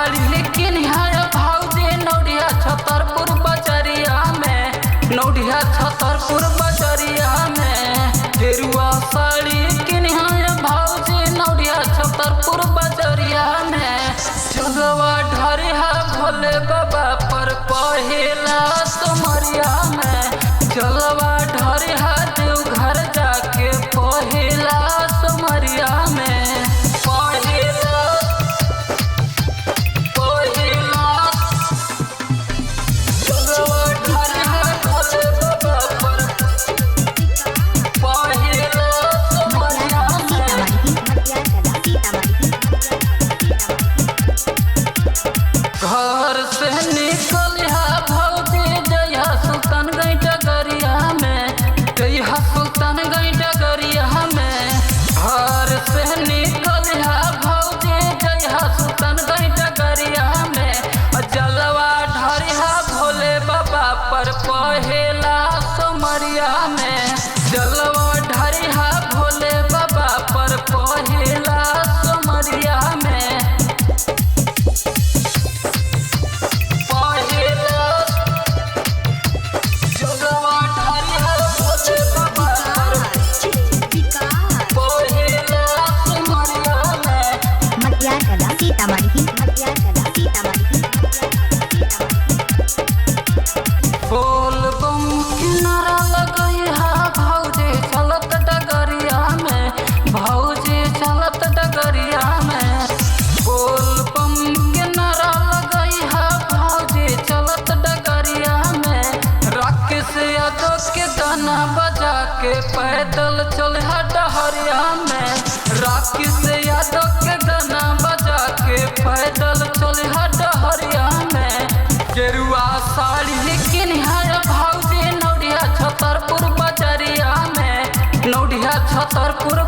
साड़ी किनिया भौजी नौडिया छतरपुर बजरिया में, नौडिया छतरपुर बजरिया में। गेरुआ साड़ी किनिया भौजी नौडिया छतरपुर बजरिया में। जलवा ढरिया भोले बाबा पर पहिला सोमरिया में, जलवा ढरिया देवघर जाके पहिला सोमरिया में। घर से निकलिया भौजी जइहा सुल्तानगंज डगरिया में, जइहा सुल्तानगंज डगरिया में। घर से निकलिया भौजी जइहा सुल्तानगंज डगरिया में। जलवा ढरिया भोले बाबा पर पहिला सोमरिया में, जलवा ढरिया भोले बाबा पर पहिला सोमरिया में। बोल बम किनारा लगइहा भौजी चलत डगरिया में, भौजी चलत डगरिया में। बोल बम किनारा लगइहा भौजी चलत डगरिया में। राकेश यादव के गाना बजा के पैदल चलहा डहरिया में, राकेश यादव के गाना बजा के पैदल चलहा डहरिया में। गेरुआ साड़ी किनिया भौजी नौडिया छतरपुर बजरिया में, नौडिया छतरपुर